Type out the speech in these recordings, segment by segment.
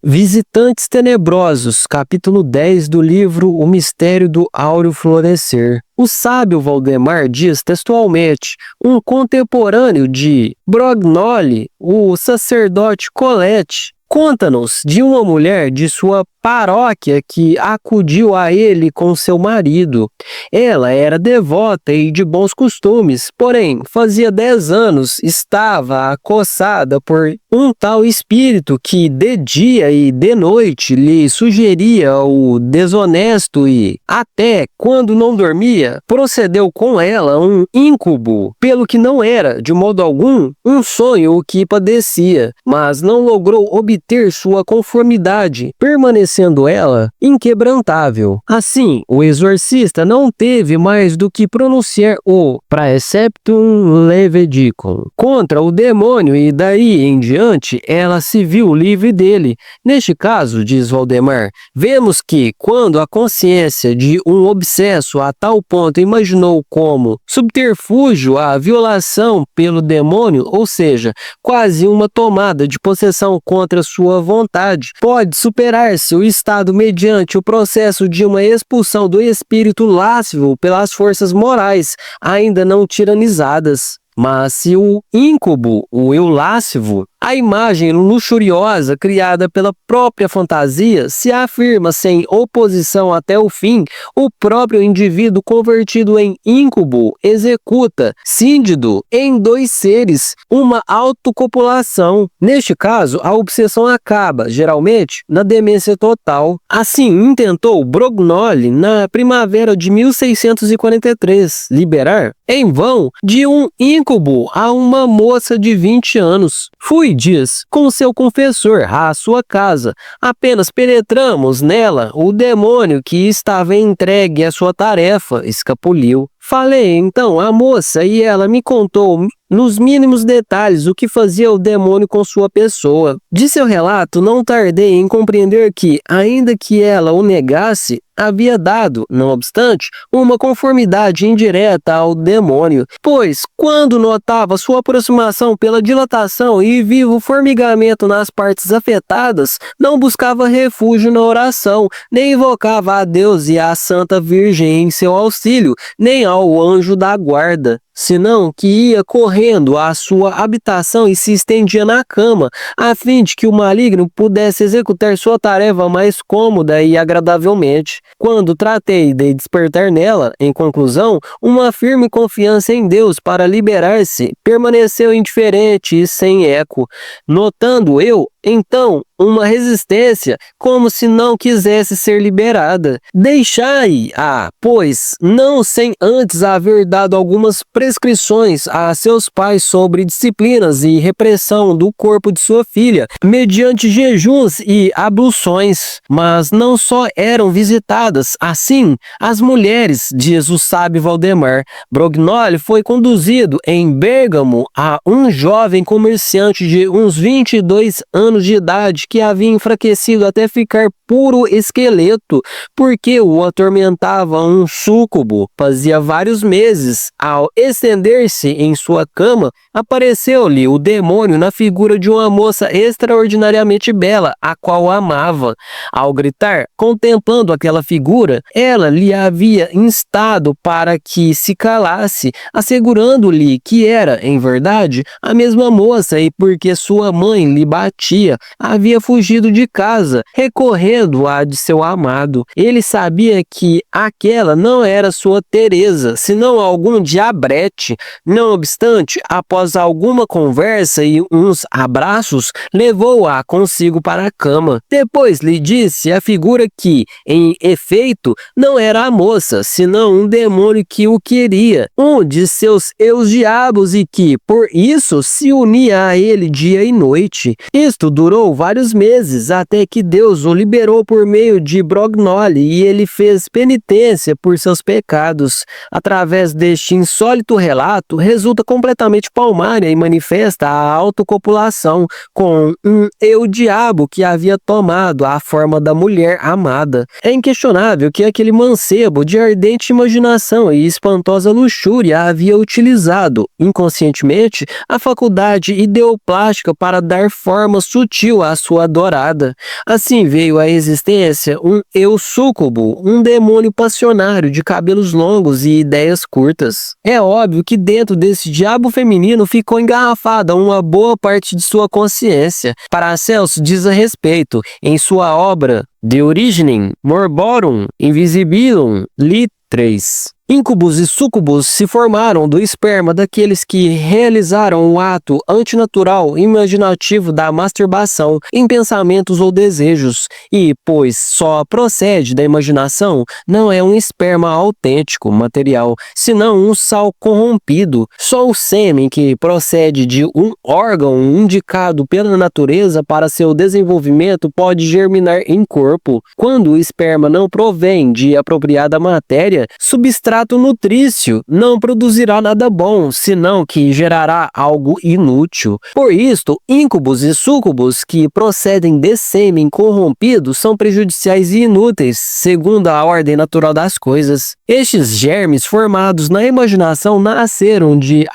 Visitantes Tenebrosos, capítulo 10 do livro O Mistério do Áureo Florescer. O sábio Valdemar diz textualmente, um contemporâneo de Brognoli, o sacerdote Colette, conta-nos de uma mulher de sua paróquia que acudiu a ele com seu marido. Ela era devota e de bons costumes, porém, fazia 10 anos estava acossada por um tal espírito que de dia e de noite lhe sugeria o desonesto e, até quando não dormia, procedeu com ela um íncubo, pelo que não era, de modo algum, um sonho o que padecia, mas não logrou obter sua conformidade, permanecendo ela inquebrantável. Assim, o exorcista não teve mais do que pronunciar o praeceptum levedicum contra o demônio e daí em diante ela se viu livre dele. Neste caso, diz Valdemar, vemos que quando a consciência de um obsesso a tal ponto imaginou como subterfúgio a violação pelo demônio, ou seja, quase uma tomada de possessão contra sua vontade, pode superar-se o estado mediante o processo de uma expulsão do espírito lascivo pelas forças morais ainda não tiranizadas. Mas se o íncubo, o eu lascivo, a imagem luxuriosa criada pela própria fantasia se afirma sem oposição até o fim, o próprio indivíduo convertido em íncubo executa, síndido, em 2 seres, uma autocopulação. Neste caso, a obsessão acaba, geralmente, na demência total. Assim intentou Brognoli, na primavera de 1643, liberar, em vão, de um íncubo a uma moça de 20 anos. Fui, diz, com seu confessor à sua casa. Apenas penetramos nela, o demônio que estava entregue à sua tarefa escapuliu. Falei então à moça e ela me contou nos mínimos detalhes o que fazia o demônio com sua pessoa. De seu relato, não tardei em compreender que, ainda que ela o negasse, havia dado, não obstante, uma conformidade indireta ao demônio, pois, quando notava sua aproximação pela dilatação e vivo formigamento nas partes afetadas, não buscava refúgio na oração, nem invocava a Deus e a Santa Virgem em seu auxílio, nem ao anjo da guarda, senão que ia correndo à sua habitação e se estendia na cama, a fim de que o maligno pudesse executar sua tarefa mais cômoda e agradavelmente. Quando tratei de despertar nela, em conclusão, uma firme confiança em Deus para liberar-se, permaneceu indiferente e sem eco, notando eu, então, uma resistência, como se não quisesse ser liberada. Deixai-a, pois, não sem antes haver dado algumas prescrições a seus pais sobre disciplinas e repressão do corpo de sua filha, mediante jejuns e abluções. Mas não só eram visitadas, assim, as mulheres, diz o sábio Valdemar. Brognoli foi conduzido em Bérgamo a um jovem comerciante de uns 22 anos de idade que havia enfraquecido até ficar puro esqueleto, porque o atormentava um súcubo. Fazia vários meses, ao estender-se em sua cama, apareceu-lhe o demônio na figura de uma moça extraordinariamente bela, a qual amava. Ao gritar, contemplando aquela figura, ela lhe havia instado para que se calasse, assegurando-lhe que era, em verdade, a mesma moça e porque sua mãe lhe batia, havia fugido de casa, recorrendo à de seu amado. Ele sabia que aquela não era sua Teresa, senão algum diabrete. Não obstante, após alguma conversa e uns abraços, levou-a consigo para a cama. Depois lhe disse a figura que, em efeito, não era a moça, senão um demônio que o queria, um de seus eus-diabos e que, por isso, se unia a ele dia e noite. Isto durou vários meses, até que Deus o liberou por meio de Brognoli e ele fez penitência por seus pecados. Através deste insólito relato, resulta completamente palmária e manifesta a autocopulação com um eu-diabo que havia tomado a forma da mulher amada. É inquestionável que aquele mancebo de ardente imaginação e espantosa luxúria havia utilizado, inconscientemente, a faculdade ideoplástica para dar formas sutil à sua adorada. Assim veio à existência um eu súcubo, um demônio passionário de cabelos longos e ideias curtas. É óbvio que dentro desse diabo feminino ficou engarrafada uma boa parte de sua consciência. Paracelso diz a respeito, em sua obra De Originem Morborum Invisibilum Lit. 3. Íncubos e súcubos se formaram do esperma daqueles que realizaram o ato antinatural imaginativo da masturbação em pensamentos ou desejos, e, pois só procede da imaginação, não é um esperma autêntico, material, senão um sal corrompido. Só o sêmen que procede de um órgão indicado pela natureza para seu desenvolvimento pode germinar em corpo. Quando o esperma não provém de apropriada matéria, substrato nutrício, não produzirá nada bom, senão que gerará algo inútil. Por isto, íncubos e súcubos que procedem de sêmen corrompido são prejudiciais e inúteis, segundo a ordem natural das coisas. Estes germes formados na imaginação nasceram de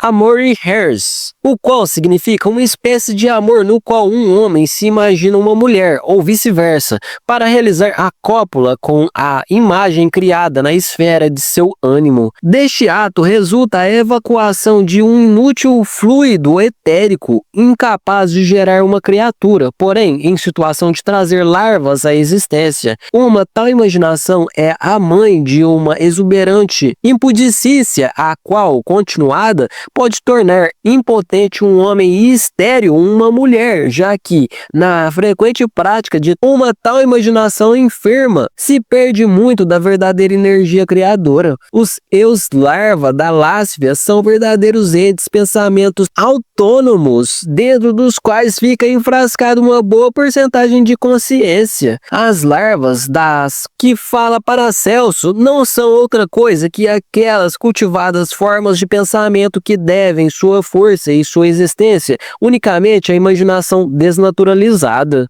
amor e hers, o qual significa uma espécie de amor no qual um homem se imagina uma mulher, ou vice-versa, para realizar a cópula com a imagem criada na esfera de seu ânimo. Deste ato resulta a evacuação de um inútil fluido etérico, incapaz de gerar uma criatura, porém em situação de trazer larvas à existência. Uma tal imaginação é a mãe de uma exuberante impudicícia, a qual, continuada, pode tornar impotente um homem e estéril uma mulher, já que, na frequente prática de uma tal imaginação enferma, se perde muito da verdadeira energia criadora. Os eus larva da lásfia são verdadeiros entes pensamentos autônomos, dentro dos quais fica enfrascada uma boa porcentagem de consciência. As larvas das que fala Paracelso não são outra coisa que aquelas cultivadas formas de pensamento que devem sua força e sua existência unicamente à imaginação desnaturalizada.